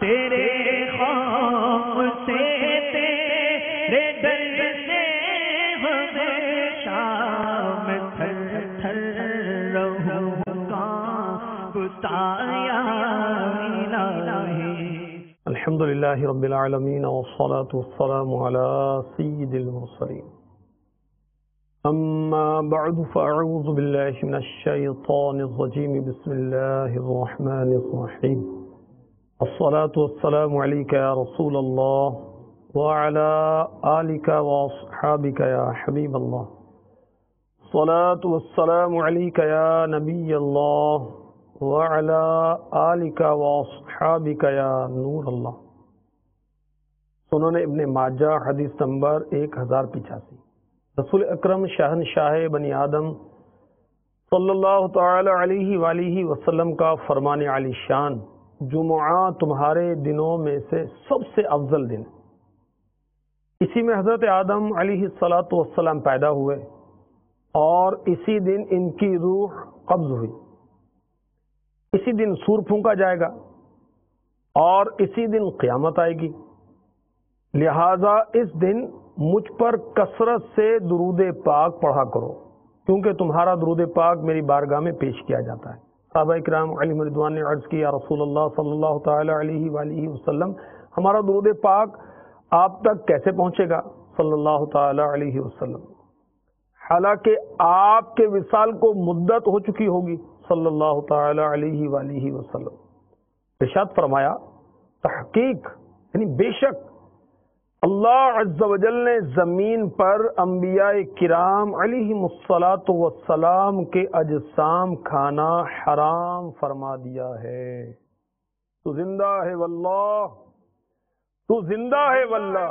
تیرے خوف سے تیرے در سے ہمیشہ میں تھر تھر رہوں کانپتا یا الہی۔ الحمدللہ رب العالمین والصلاة والسلام علی سید المرسلین، اما بعد فاعوذ باللہ من الشیطان الرجیم، بسم اللہ الرحمن الرحیم۔ الصلاة والسلام علیک یا رسول اللہ وعلی آلک واصحابک یا حبیب اللہ، الصلاة والسلام علیک یا نبی اللہ وعلی آلک واصحابک یا نور اللہ۔ سنن ابن ماجہ حدیث نمبر 1085۔ رسول اکرم شہنشاہ بنی آدم صلی اللہ تعالی علیہ وآلہ وسلم کا فرمان عالی شان، جمعہ تمہارے دنوں میں سے سب سے افضل دن، اسی میں حضرت آدم علیہ السلام پیدا ہوئے اور اسی دن ان کی روح قبض ہوئی، اسی دن سور پھونکا جائے گا اور اسی دن قیامت آئے گی، لہذا اس دن مجھ پر کثرت سے درود پاک پڑھا کرو، کیونکہ تمہارا درود پاک میری بارگاہ میں پیش کیا جاتا ہے۔ صحابہ کرام علیہم رضوان نے عرض کیا، رسول اللہ صلی اللہ تعالی علیہ وآلہ وسلم، ہمارا درود پاک آپ تک کیسے پہنچے گا صلی اللہ تعالی علیہ وسلم، حالانکہ آپ کے وصال کو مدت ہو چکی ہوگی صلی اللہ تعالی علیہ وآلہ وسلم۔ ارشاد فرمایا، تحقیق یعنی بے شک اللہ عز و جل نے زمین پر انبیاء کرام علیہم الصلاۃ والسلام کے اجسام کھانا حرام فرما دیا ہے۔ تو زندہ ہے واللہ، تو زندہ ہے واللہ،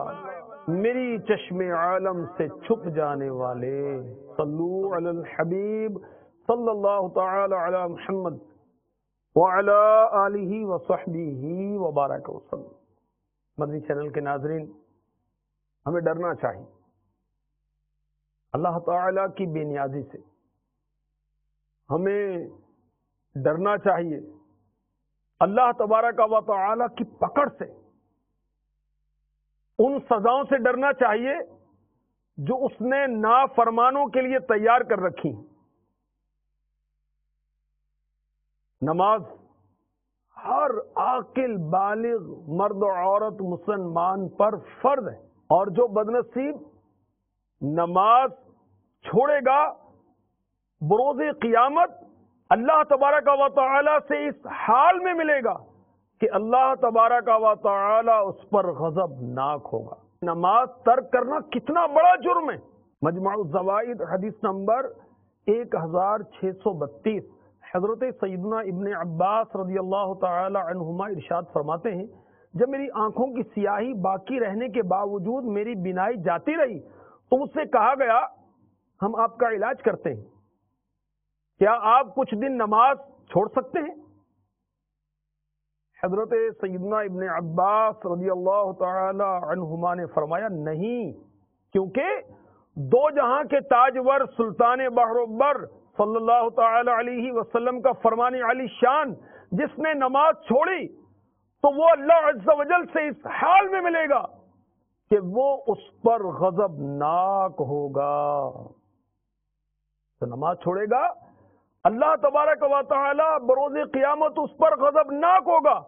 میری چشم عالم سے چھپ جانے والے، صلو علی الحبیب صلی اللہ تعالی علی محمد وعلی آلہ وصحبہ وبارک وسلم۔ مدنی چینل کے ناظرین، ہمیں ڈرنا چاہیے اللہ تعالی کی بے نیازی سے، ہمیں ڈرنا چاہیے اللہ تبارک و تعالی کی پکڑ سے، ان سزاؤں سے ڈرنا چاہیے جو اس نے نافرمانوں کے لیے تیار کر رکھی۔ نماز ہر عاقل بالغ مرد و عورت مسلمان پر فرض ہے، اور جو بدنصیب نماز چھوڑے گا بروز قیامت اللہ تبارک و تعالی سے اس حال میں ملے گا کہ اللہ تبارک و تعالی اس پر غضبناک ہوگا۔ نماز ترک کرنا کتنا بڑا جرم ہے۔ مجمع الزوائد حدیث نمبر 1632، حضرت سیدنا ابن عباس رضی اللہ تعالی عنہما ارشاد فرماتے ہیں، جب میری آنکھوں کی سیاہی باقی رہنے کے باوجود میری بینائی جاتی رہی تو مجھ سے کہا گیا، ہم آپ کا علاج کرتے ہیں، کیا آپ کچھ دن نماز چھوڑ سکتے ہیں؟ حضرت سیدنا ابن عباس رضی اللہ تعالی عنہما نے فرمایا، نہیں، کیونکہ دو جہاں کے تاجور سلطان بحر و بر صلی اللہ تعالی علیہ وسلم کا فرمان علی شان جس نے نماز چھوڑی تو وہ اللہ عز و جل سے اس حال میں ملے گا کہ وہ اس پر غضبناک ہوگا۔ تو نماز چھوڑے گا، اللہ تبارک و تعالی بروز قیامت اس پر غضبناک ہوگا۔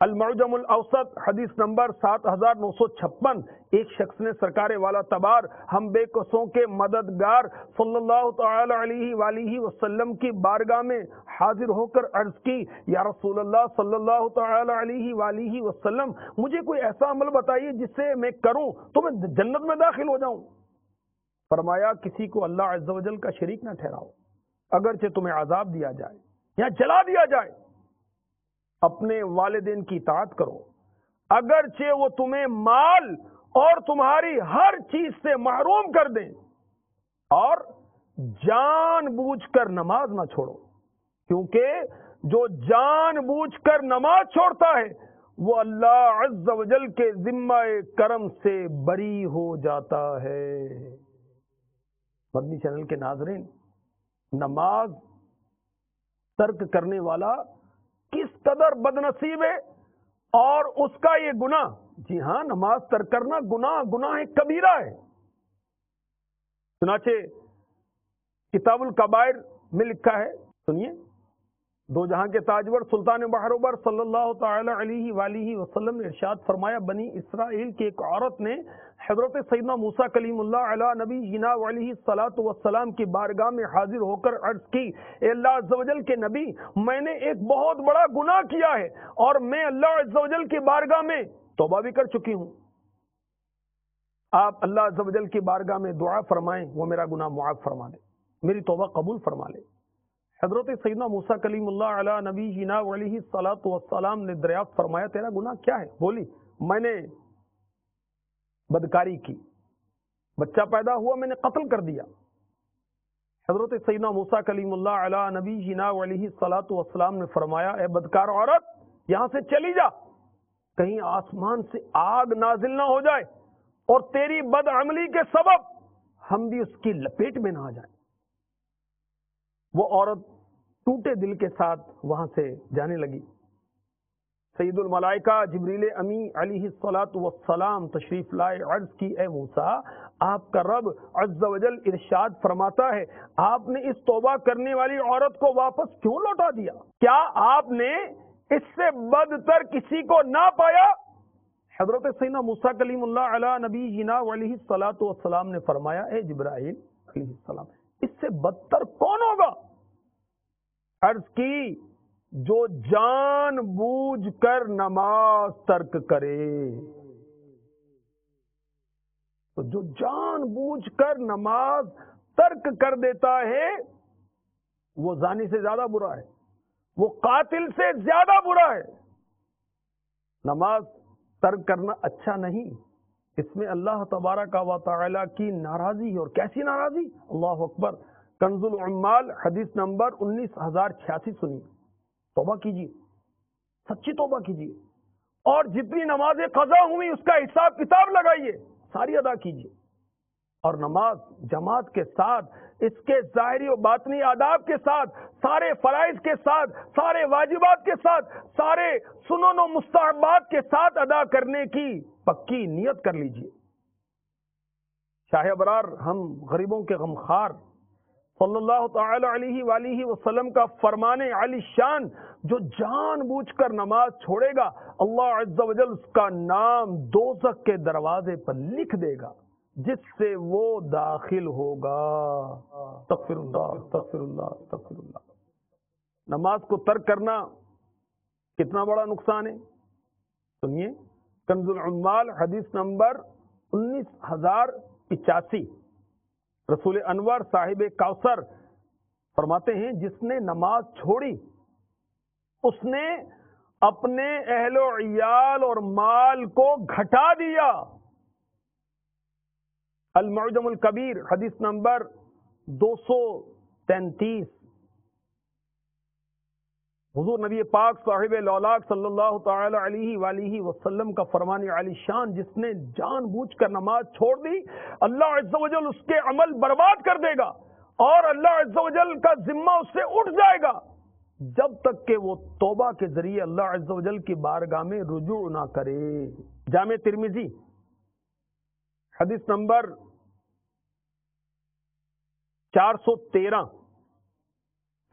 المعجم الاوسط حدیث نمبر 7956، ایک شخص نے سرکار والا تبار ہم بے کسوں کے مددگار صلی اللہ تعالی علیہ وآلہ وسلم کی بارگاہ میں حاضر ہو کر عرض کی، یا رسول اللہ صلی اللہ تعالی علیہ وآلہ وسلم، مجھے کوئی ایسا عمل بتائیے جس سے میں کروں تو میں جنت میں داخل ہو جاؤں۔ فرمایا، کسی کو اللہ عز و جل کا شریک نہ ٹھہراؤ، اگرچہ تمہیں عذاب دیا جائے یا جلا دیا جائے، اپنے والدین کی اطاعت کرو، اگرچہ وہ تمہیں مال اور تمہاری ہر چیز سے محروم کر دیں، اور جان بوجھ کر نماز نہ چھوڑو، کیونکہ جو جان بوجھ کر نماز چھوڑتا ہے وہ اللہ عز و جل کے ذمہ کرم سے بری ہو جاتا ہے۔ مدنی چینل کے ناظرین، نماز ترک کرنے والا کس قدر بد نصیب ہے اور اس کا یہ گناہ، جی ہاں نماز ترک کرنا گناہ کبیرہ ہے۔ چنانچہ کتاب الکبائر میں لکھا ہے، سنیے، دو جہاں کے تاجور سلطان بحروبر صلی اللہ تعالی علیہ وآلہ وسلم نے ارشاد فرمایا، بنی اسرائیل کی ایک عورت نے حضرت سیدنا موسیٰ کلیم اللہ علیہ نبی جنا علیہ الصلاۃ والسلام کی بارگاہ میں حاضر ہو کر عرض کی، اے اللہ عز و جل کے نبی، میں نے ایک بہت بڑا گناہ کیا ہے اور میں اللہ عز و جل کی بارگاہ میں توبہ بھی کر چکی ہوں۔ آپ اللہ عز و جل کی بارگاہ میں دعا فرمائیں، وہ میرا گناہ معاف فرما دے، میری توبہ قبول فرما لے۔ حضرت سیدنا موسیٰ کلیم اللہ علیہ نبی جنا علیہ الصلاۃ والسلام نے دریافت فرمایا، تیرا گناہ کیا ہے؟ بولی، میں نے بدکاری کی، بچہ پیدا ہوا میں نے قتل کر دیا۔ حضرت سیدنا موسیٰ کلیم اللہ علیہ نبی جنا علیہ الصلاۃ والسلام نے فرمایا، اے بدکار عورت، یہاں سے چلی جا، کہیں آسمان سے آگ نازل نہ ہو جائے اور تیری بدعملی کے سبب ہم بھی اس کی لپیٹ میں نہ آ جائیں۔ وہ عورت ٹوٹے دل کے ساتھ وہاں سے جانے لگی۔ سید الملائکہ جبریل امی علیہ الصلاۃ والسلام تشریف لائے، عرض کی، اے موسیٰ، آپ کا رب عز و جل ارشاد فرماتا ہے، آپ نے اس توبہ کرنے والی عورت کو واپس کیوں لوٹا دیا؟ کیا آپ نے اس سے بدتر کسی کو نہ پایا؟ حضرت سیدنا موسیٰ کلیم اللہ علیہ نبی جنا علیہ الصلاۃ والسلام نے فرمایا، اے جبرائیل علیہ السلام، اس سے بدتر کون ہوگا؟ عرض کی، جو جان بوجھ کر نماز ترک کرے۔ تو جو جان بوجھ کر نماز ترک کر دیتا ہے وہ زانی سے زیادہ برا ہے، وہ قاتل سے زیادہ برا ہے۔ نماز ترک کرنا اچھا نہیں، اس میں اللہ تبارک و تعالی کی ناراضی ہے، اور کیسی ناراضی؟ اللہ اکبر۔ کنز العمال حدیث نمبر 19086 سنیے۔ توبہ کیجیے، سچی توبہ کیجیے، اور جتنی نمازیں قضا ہوئی اس کا حساب کتاب لگائیے، ساری ادا کیجیے۔ اور نماز جماعت کے ساتھ، اس کے ظاہری و باطنی آداب کے ساتھ، سارے فرائض کے ساتھ، سارے واجبات کے ساتھ، سارے سنن و مستحبات کے ساتھ ادا کرنے کی پکی نیت کر لیجیے۔ شاہ ابرار، ہم غریبوں کے غمخوار، صلی اللہ تعالی علیہ وآلہ وسلم کا فرمان علی شان، جو جان بوجھ کر نماز چھوڑے گا، اللہ عز و جل اس کا نام دوزخ کے دروازے پر لکھ دے گا، جس سے وہ داخل ہوگا۔ استغفر اللہ، استغفر اللہ، استغفر اللہ۔ نماز کو ترک کرنا کتنا بڑا نقصان ہے، سنیے۔ کنز العمال حدیث نمبر 19085، رسول انور صاحب کوثر فرماتے ہیں، جس نے نماز چھوڑی اس نے اپنے اہل و عیال اور مال کو گھٹا دیا۔ المعجم الکبیر حدیث نمبر 233، حضور نبی پاک صاحب لولاک صلی اللہ تعالی علیہ وآلہ وسلم کا فرمان علی شان، جس نے جان بوجھ کر نماز چھوڑ دی، اللہ عز و جل اس کے عمل برباد کر دے گا، اور اللہ عز و جل کا ذمہ اس سے اٹھ جائے گا، جب تک کہ وہ توبہ کے ذریعے اللہ عز و جل کی بارگاہ میں رجوع نہ کرے۔ جامع ترمذی حدیث نمبر 413،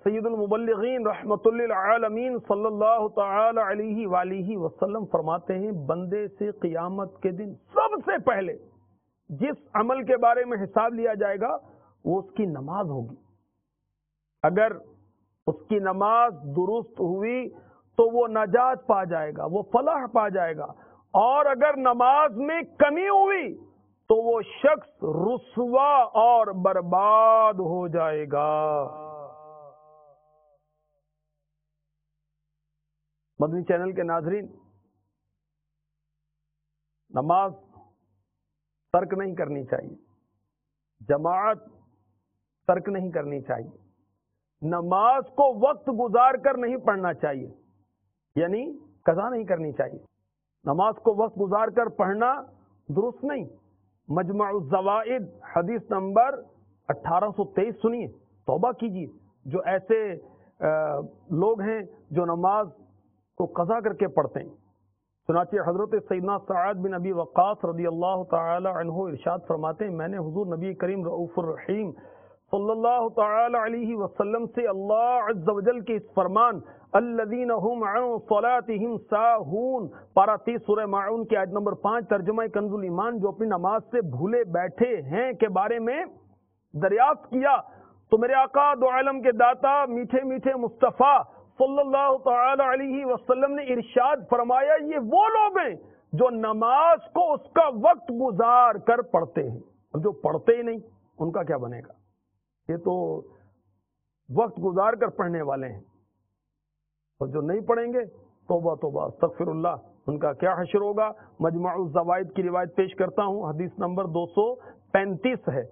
سید المبلغین رحمت للعالمین صلی اللہ تعالی علیہ وآلہ وسلم فرماتے ہیں، بندے سے قیامت کے دن سب سے پہلے جس عمل کے بارے میں حساب لیا جائے گا وہ اس کی نماز ہوگی۔ اگر اس کی نماز درست ہوئی تو وہ نجات پا جائے گا، وہ فلاح پا جائے گا، اور اگر نماز میں کمی ہوئی تو وہ شخص رسوا اور برباد ہو جائے گا۔ مدنی چینل کے ناظرین، نماز ترک نہیں کرنی چاہیے، جماعت ترک نہیں کرنی چاہیے، نماز کو وقت گزار کر نہیں پڑھنا چاہیے، یعنی قضا نہیں کرنی چاہیے۔ نماز کو وقت گزار کر پڑھنا درست نہیں۔ مجمع الزوائد حدیث نمبر 1823 سنیے۔ توبہ کیجیے، جو ایسے لوگ ہیں جو نماز کو قضا کر کے پڑھتے ہیں۔ چنانچہ حضرت سیدنا سعد بن ابی وقاص رضی اللہ تعالی عنہ ارشاد فرماتے ہیں میں نے حضور نبی کریم رؤوف الرحیم صلی اللہ تعالی علیہ وسلم سے اللہ عز و جل کے اس فرمان الذین هم عن صلاتهم ساہون پارہ 30 سورہ ماعون کی آیت نمبر 5 ترجمہ کنز الایمان جو اپنی نماز سے بھولے بیٹھے ہیں کے بارے میں دریافت کیا تو میرے آقا دو عالم کے داتا میٹھے میٹھے مصطفیٰ صلی اللہ تعالی علیہ وسلم نے ارشاد فرمایا یہ وہ لوگ ہیں جو نماز کو اس کا وقت گزار کر پڑھتے ہیں، اور جو پڑھتے ہی نہیں ان کا کیا بنے گا؟ یہ تو وقت گزار کر پڑھنے والے ہیں، اور جو نہیں پڑھیں گے توبہ توبہ استغفر اللہ ان کا کیا حشر ہوگا۔ مجمع الزوائد کی روایت پیش کرتا ہوں، حدیث نمبر 235 ہے۔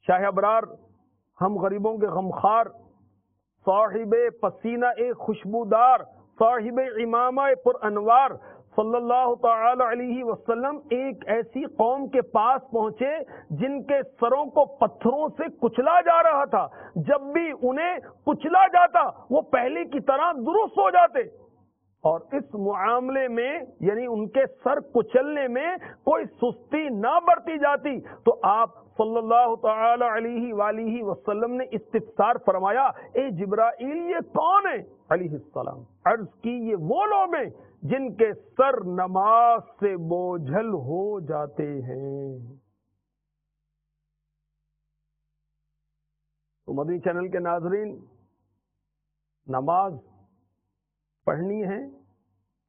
شاہ ابرار ہم غریبوں کے غمخوار صاحب پسینہ خوشبودار صاحب امامہ پر انوار صلی اللہ تعالی علیہ وسلم ایک ایسی قوم کے پاس پہنچے جن کے سروں کو پتھروں سے کچلا جا رہا تھا، جب بھی انہیں کچلا جاتا وہ پہلے کی طرح درست ہو جاتے، اور اس معاملے میں یعنی ان کے سر کچلنے میں کوئی سستی نہ برتی جاتی، تو آپ صلی اللہ تعالی علیہ وآلہ وسلم نے استفسار فرمایا اے جبرائیل یہ کون ہے؟ علیہ السلام عرض کی یہ وہ لوگ ہیں جن کے سر نماز سے بوجھل ہو جاتے ہیں۔ تو مدنی چینل کے ناظرین، نماز پڑھنی ہے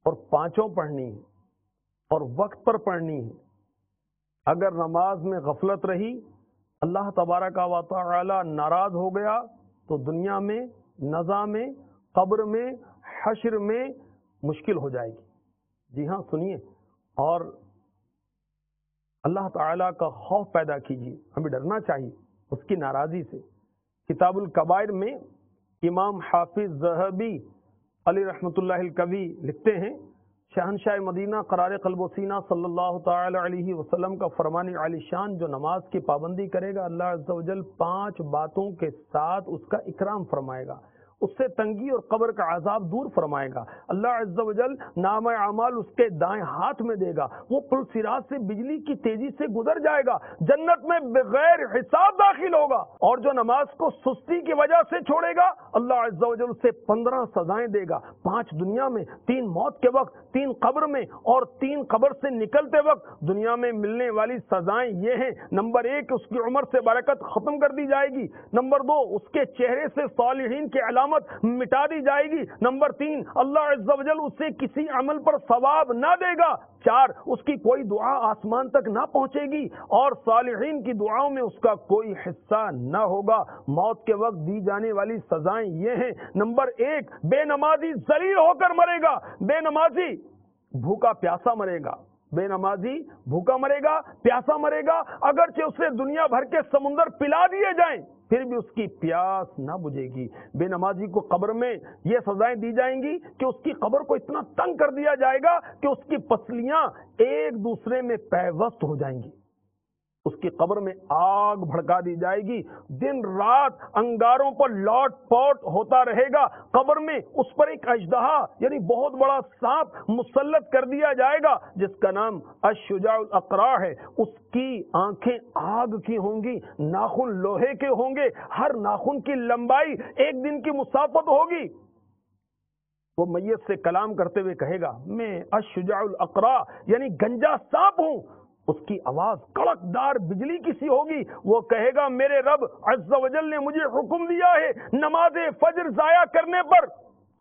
اور پانچوں پڑھنی ہے اور وقت پر پڑھنی ہے۔ اگر نماز میں غفلت رہی، اللہ تبارک و تعالی ناراض ہو گیا تو دنیا میں، نزا میں، قبر میں، حشر میں مشکل ہو جائے گی۔ جی ہاں سنیے، اور اللہ تعالی کا خوف پیدا کیجیے، ہمیں ڈرنا چاہیے اس کی ناراضی سے۔ کتاب الکبائر میں امام حافظ ذہبی علی رحمۃ اللہ الکوی لکھتے ہیں شہنشاہ مدینہ قرار قلب و سینہ صلی اللہ تعالی علیہ وسلم کا فرمان عالی شان جو نماز کی پابندی کرے گا اللہ عز و جل 5 باتوں کے ساتھ اس کا اکرام فرمائے گا، اس سے تنگی اور قبر کا عذاب دور فرمائے گا۔ اللہ عز و جل نام اعمال اس کے دائیں ہاتھ میں دے گا، وہ پل صراط سے بجلی کی تیزی سے گزر جائے گا، جنت میں بغیر حساب داخل ہوگا۔ اور جو نماز کو سستی کی وجہ سے چھوڑے گا اللہ عز و جل اسے 15 سزائیں دے گا، 5 دنیا میں، 3 موت کے وقت، 3 قبر میں، اور 3 قبر سے نکلتے وقت۔ دنیا میں ملنے والی سزائیں یہ ہیں، نمبر 1 اس کی عمر سے برکت ختم کر دی جائے گی، نمبر 2 اس کے چہرے سے صالحین کے علامت مٹا دی جائے گی، نمبر 3 اللہ عز و جل اسے کسی عمل پر ثواب نہ دے گا، 4 اس کی کوئی دعا آسمان تک نہ پہنچے گی، اور صالحین کی دعاؤں میں اس کا کوئی حصہ نہ ہوگا۔ موت کے وقت دی جانے والی سزائیں یہ ہیں، نمبر 1 بے نمازی ذلیل ہو کر مرے گا، بے نمازی بھوکا پیاسا مرے گا، بے نمازی بھوکا مرے گا، پیاسا مرے گا، اگرچہ اسے دنیا بھر کے سمندر پلا دیے جائیں پھر بھی اس کی پیاس نہ بجھے گی۔ بے نمازی کو قبر میں یہ سزائیں دی جائیں گی کہ اس کی قبر کو اتنا تنگ کر دیا جائے گا کہ اس کی پسلیاں ایک دوسرے میں پیوست ہو جائیں گی، اس کی قبر میں آگ بھڑکا دی جائے گی، دن رات انگاروں پر لوٹ پوٹ ہوتا رہے گا، قبر میں اس پر ایک اژدہا یعنی بہت بڑا سانپ مسلط کر دیا جائے گا جس کا نام الشجاع الاقرع ہے، اس کی آنکھیں آگ کی ہوں گی، ناخن لوہے کے ہوں گے، ہر ناخن کی لمبائی 1 دن کی مسافت ہوگی۔ وہ میت سے کلام کرتے ہوئے کہے گا میں الشجاع الاقرع یعنی گنجا سانپ ہوں، اس کی آواز کڑکدار بجلی کی سی ہوگی، وہ کہے گا میرے رب عز و جل نے مجھے حکم دیا ہے نماز فجر ضائع کرنے پر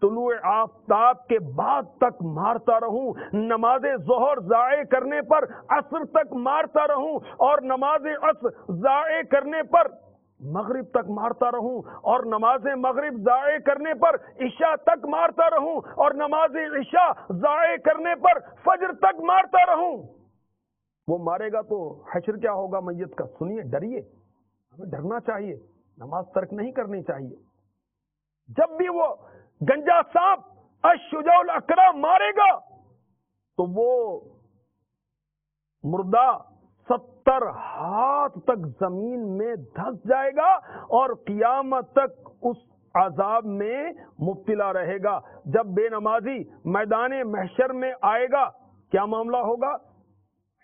طلوع آفتاب کے بعد تک مارتا رہوں، نماز ظہر ضائع کرنے پر عصر تک مارتا رہوں، اور نماز عصر ضائع کرنے پر مغرب تک مارتا رہوں، اور نماز مغرب ضائع کرنے پر عشاء تک مارتا رہوں، اور نماز عشاء ضائع کرنے پر فجر تک مارتا رہوں۔ وہ مارے گا تو حشر کیا ہوگا میت کا؟ سنیے، ڈریے، ہمیں ڈرنا چاہیے، نماز ترک نہیں کرنی چاہیے۔ جب بھی وہ گنجا سانپ الشجاع الاقرع مارے گا تو وہ مردہ 70 ہاتھ تک زمین میں دھس جائے گا، اور قیامت تک اس عذاب میں مبتلا رہے گا. جب بے نمازی میدان محشر میں آئے گا کیا معاملہ ہوگا؟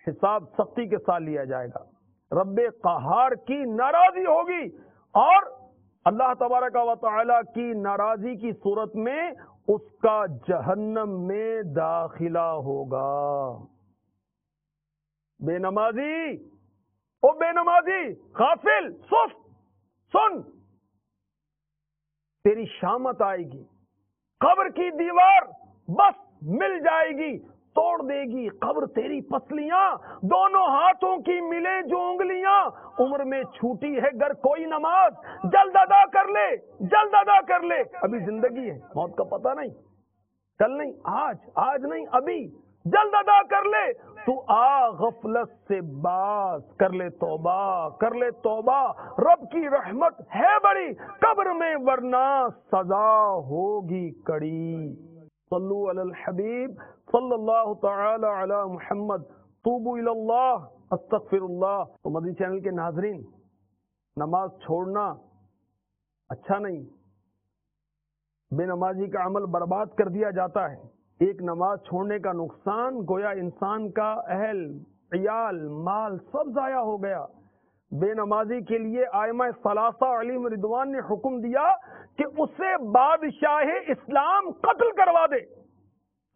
حساب سختی کے ساتھ لیا جائے گا. رب قہار کی ناراضی ہوگی اور اللہ تبارک و تعالی کی ناراضی کی صورت میں اس کا جہنم میں داخلہ ہوگا. بے نمازی، او بے نمازی، غافل، سست، سن، تیری شامت آئے گی. قبر کی دیوار بس مل جائے گی، توڑ دے گی قبر تیری پسلیاں، دونوں ہاتھوں کی ملے جو انگلیاں. عمر میں چھوٹی ہے گر کوئی نماز، جلد ادا کر لے، جلد ادا کر لے. ابھی زندگی ہے، موت کا پتہ نہیں، کل نہیں، آج نہیں، ابھی جلد ادا کر لے. تو آ غفلت سے باز کر لے توبہ، کر لے توبہ. رب کی رحمت ہے بڑی قبر میں ورنہ سزا ہوگی کڑی. صلو علی الحبیب صلی اللہ تعالی علی محمد. توبو الی اللہ استغفر اللہ. تو مدنی چینل کے ناظرین، نماز چھوڑنا اچھا نہیں. بے نمازی کا عمل برباد کر دیا جاتا ہے. ایک نماز چھوڑنے کا نقصان گویا انسان کا اہل، عیال، مال سب ضائع ہو گیا. بے نمازی کے لیے ائمہ ثلاثہ علیہم رضوان نے حکم دیا کہ اسے بادشاہ اسلام قتل کروا دے.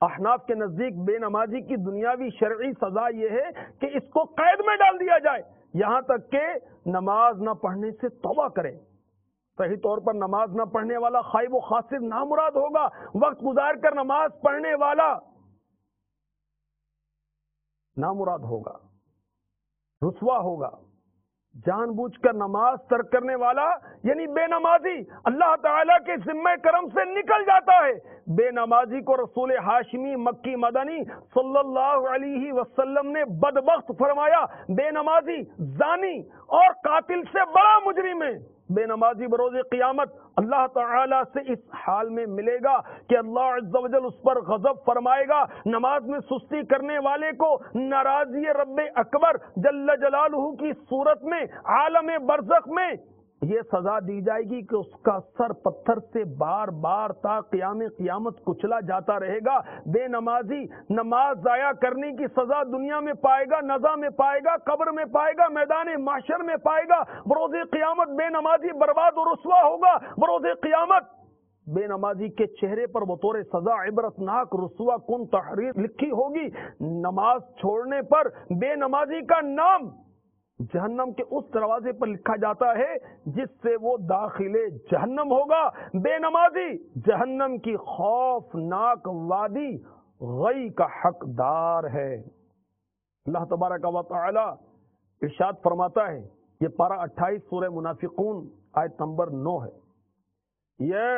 احناف کے نزدیک بے نمازی کی دنیاوی شرعی سزا یہ ہے کہ اس کو قید میں ڈال دیا جائے یہاں تک کہ نماز نہ پڑھنے سے توبہ کرے. صحیح طور پر نماز نہ پڑھنے والا خائب و خاسر نامراد ہوگا. وقت گزار کر نماز پڑھنے والا نامراد ہوگا، رسوا ہوگا. جان بوجھ کر نماز ترک کرنے والا یعنی بے نمازی اللہ تعالیٰ کے ذمہ کرم سے نکل جاتا ہے. بے نمازی کو رسول ہاشمی مکی مدنی صلی اللہ علیہ وسلم نے بدبخت فرمایا. بے نمازی زانی اور قاتل سے بڑا مجرم ہے. بے نمازی بروز قیامت اللہ تعالیٰ سے اس حال میں ملے گا کہ اللہ عز و جل اس پر غضب فرمائے گا. نماز میں سستی کرنے والے کو ناراضی رب اکبر جل جلالہ کی صورت میں عالم برزخ میں یہ سزا دی جائے گی کہ اس کا سر پتھر سے بار بار تا قیام قیامت کچلا جاتا رہے گا. بے نمازی نماز ضائع کرنے کی سزا دنیا میں پائے گا، نزا میں پائے گا، قبر میں پائے گا، میدان محشر میں پائے گا. بروز قیامت بے نمازی برباد و رسوا ہوگا. بروز قیامت بے نمازی کے چہرے پر بطور سزا عبرتناک رسوا کن تحریر لکھی ہوگی. نماز چھوڑنے پر بے نمازی کا نام جہنم کے اس دروازے پر لکھا جاتا ہے جس سے وہ داخل جہنم ہوگا. بے نمازی جہنم کی خوفناک وادی غی کا حقدار ہے. اللہ تبارک و تعالی ارشاد فرماتا ہے، یہ پارہ 28 سورہ منافقون آیت نمبر 9 ہے. یا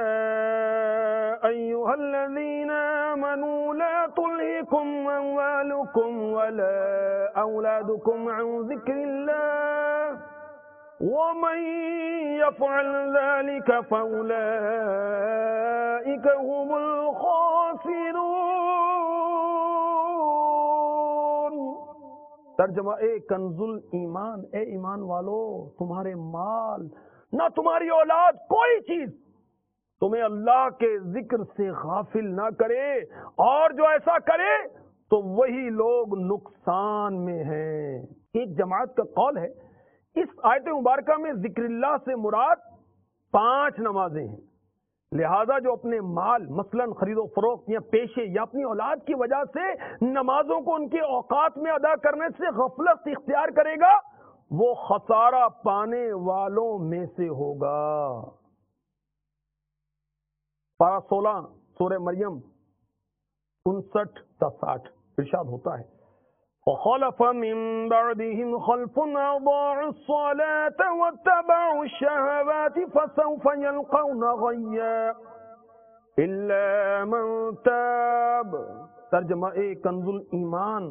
ایھا الذین آمنوا لا تلہکم اموالکم ولا اولادکم عن ذکر اللہ ومن یفعل ذلک فاولئک هم الخاسرون. ترجمہ اے کنز ایمان، اے ایمان والو، تمہارے مال نہ تمہاری اولاد کوئی چیز تمہیں اللہ کے ذکر سے غافل نہ کرے، اور جو ایسا کرے تو وہی لوگ نقصان میں ہیں. ایک جماعت کا قول ہے اس آیت مبارکہ میں ذکر اللہ سے مراد 5 نمازیں ہیں. لہذا جو اپنے مال مثلا خرید و فروخت یا پیشے یا اپنی اولاد کی وجہ سے نمازوں کو ان کے اوقات میں ادا کرنے سے غفلت اختیار کرے گا وہ خسارہ پانے والوں میں سے ہوگا. پارہ 16 سورہ مریم 59 تا 60 ارشاد ہوتا ہے، وَخَلَفَ مِن بَعْدِهِمْ خَلْفٌ أَضَاعُوا الصَّلَاةَ وَاتَّبَعُوا الشَّهَوَاتِ فَسَوْفَ يَلْقَوْنَ غَيًّا إِلَّا مَن تَابَ. ترجمہ کنز ایمان.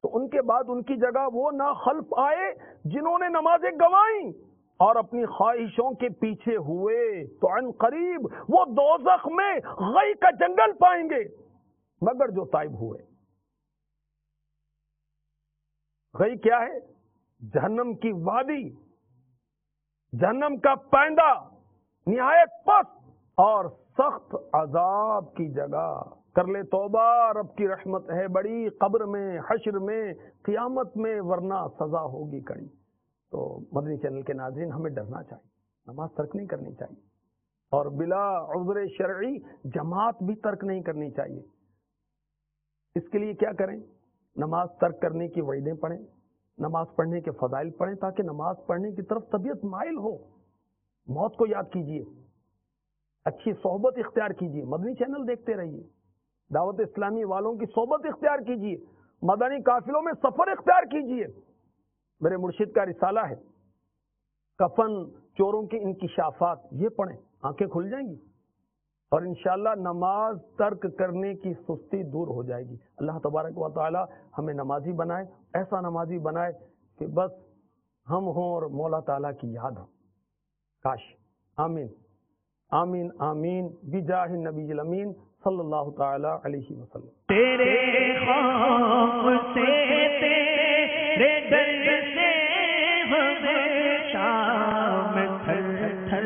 تو ان کے بعد ان کی جگہ وہ نا خلف آئے جنہوں نے نمازیں گنوائیں اور اپنی خواہشوں کے پیچھے ہوئے تو عن قریب وہ دوزخ میں غی کا جنگل پائیں گے مگر جو تائب ہوئے. غی کیا ہے؟ جہنم کی وادی، جہنم کا پائندہ، نہایت پست اور سخت عذاب کی جگہ کر لے توبہ، رب کی رحمت ہے بڑی، قبر میں، حشر میں، قیامت میں، ورنہ سزا ہوگی کڑی۔ تو مدنی چینل کے ناظرین، ہمیں ڈرنا چاہیے، نماز ترک نہیں کرنی چاہیے، اور بلا عذر شرعی جماعت بھی ترک نہیں کرنی چاہیے۔ اس کے لیے کیا کریں؟ نماز ترک کرنے کی وعیدیں پڑھیں، نماز پڑھنے کے فضائل پڑھیں، تاکہ نماز پڑھنے کی طرف طبیعت مائل ہو۔ موت کو یاد کیجئے، اچھی صحبت اختیار کیجئے، مدنی چینل دیکھتے رہیے، دعوت اسلامی والوں کی صحبت اختیار کیجئے، مدنی قافلوں میں سفر اختیار کیجئے۔ میرے مرشد کا رسالہ ہے کفن چوروں کے انکشافات، یہ پڑھیں، آنکھیں کھل جائیں گی، اور انشاءاللہ نماز ترک کرنے کی سستی دور ہو جائے گی۔ اللہ تبارک و تعالی ہمیں نمازی بنائے، ایسا نمازی بنائے کہ بس ہم ہوں اور مولا تعالیٰ کی یاد ہو، کاش۔ آمین آمین آمین بجاہ النبی الامین صلی اللہ تعالی علیہ وسلم۔ تیرے خوف سے تیرے ڈر سے ہمیشہ میں تھر تھر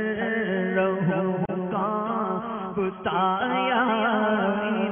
رہوں، کانپتا یاری